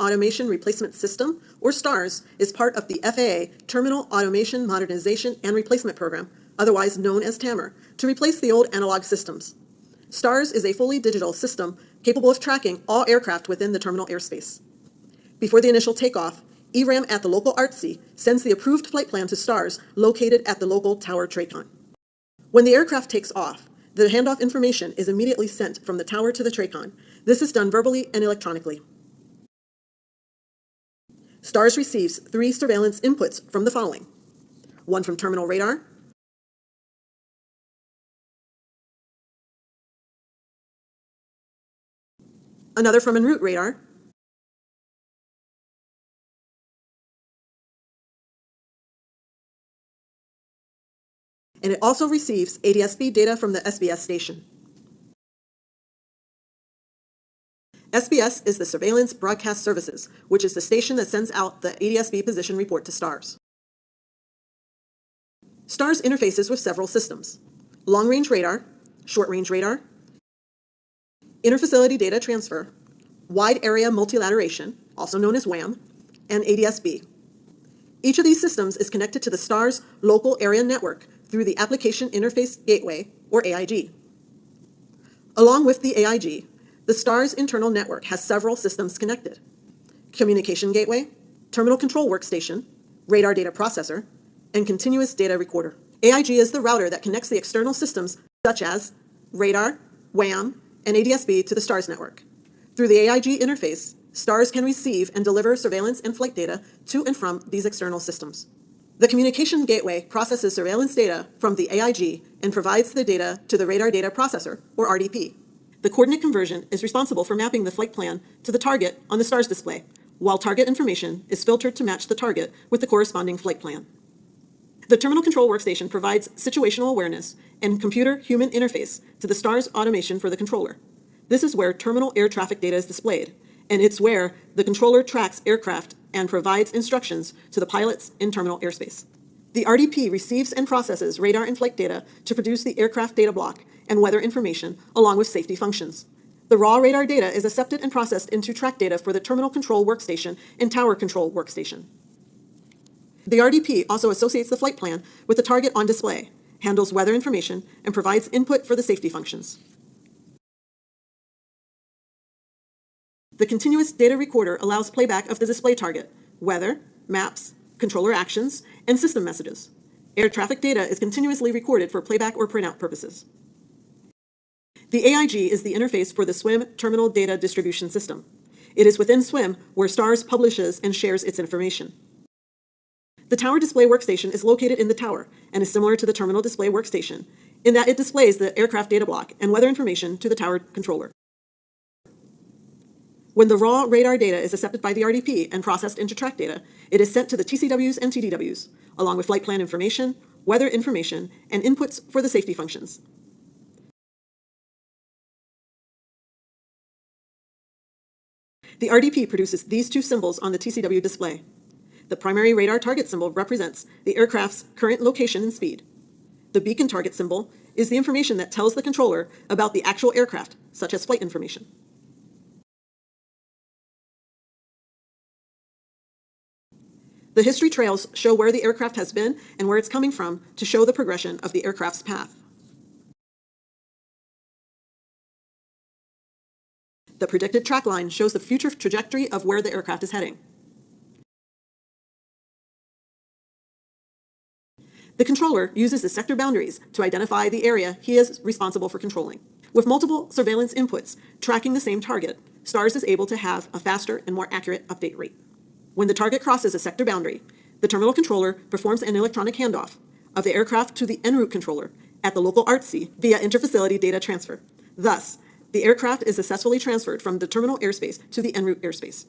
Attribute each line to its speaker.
Speaker 1: Automation Replacement System, or STARS, is part of the FAA Terminal Automation Modernization and Replacement Program, otherwise known as TAMR, to replace the old analog systems. STARS is a fully digital system capable of tracking all aircraft within the terminal airspace. Before the initial takeoff, ERAM at the local ARTC sends the approved flight plan to STARS located at the local tower TRACON. When the aircraft takes off, the handoff information is immediately sent from the tower to the TRACON. This is done verbally and electronically. STARS receives 3 surveillance inputs from the following: one from terminal radar, another from en route radar, and it also receives ADS-B data from the SBS station. SBS is the Surveillance Broadcast Services, which is the station that sends out the ADS-B position report to STARS. STARS interfaces with several systems: long-range radar, short-range radar, interfacility data transfer, wide area multilateration, also known as WAM, and ADS-B. Each of these systems is connected to the STARS local area network through the Application Interface Gateway, or AIG. Along with the AIG, the STARS internal network has several systems connected: Communication Gateway, Terminal Control Workstation, Radar Data Processor, and Continuous Data Recorder. AIG is the router that connects the external systems such as radar, WAM, and ADS-B to the STARS network. Through the AIG interface, STARS can receive and deliver surveillance and flight data to and from these external systems. The Communication Gateway processes surveillance data from the AIG and provides the data to the Radar Data Processor, or RDP. The coordinate conversion is responsible for mapping the flight plan to the target on the STARS display, while target information is filtered to match the target with the corresponding flight plan. The Terminal Control Workstation provides situational awareness and computer-human interface to the STARS automation for the controller. This is where terminal air traffic data is displayed, and it's where the controller tracks aircraft and provides instructions to the pilots in terminal airspace. The RDP receives and processes radar and flight data to produce the aircraft data block and weather information, along with safety functions. The raw radar data is accepted and processed into track data for the Terminal Control Workstation and Tower Control Workstation. The RDP also associates the flight plan with the target on display, handles weather information, and provides input for the safety functions. The Continuous Data Recorder allows playback of the display target, weather, maps, controller actions, and system messages. Air traffic data is continuously recorded for playback or printout purposes. The AIG is the interface for the SWIM Terminal Data Distribution System. It is within SWIM where STARS publishes and shares its information. The Tower Display Workstation is located in the tower and is similar to the Terminal Display Workstation in that it displays the aircraft data block and weather information to the tower controller. When the raw radar data is accepted by the RDP and processed into track data, it is sent to the TCWs and TDWs, along with flight plan information, weather information, and inputs for the safety functions. The RDP produces these 2 symbols on the TCW display. The primary radar target symbol represents the aircraft's current location and speed. The beacon target symbol is the information that tells the controller about the actual aircraft, such as flight information. The history trails show where the aircraft has been and where it's coming from to show the progression of the aircraft's path. The predicted track line shows the future trajectory of where the aircraft is heading. The controller uses the sector boundaries to identify the area he is responsible for controlling. With multiple surveillance inputs tracking the same target, STARS is able to have a faster and more accurate update rate. When the target crosses a sector boundary, the terminal controller performs an electronic handoff of the aircraft to the en route controller at the local ARTC via interfacility data transfer. Thus, the aircraft is successfully transferred from the terminal airspace to the en route airspace.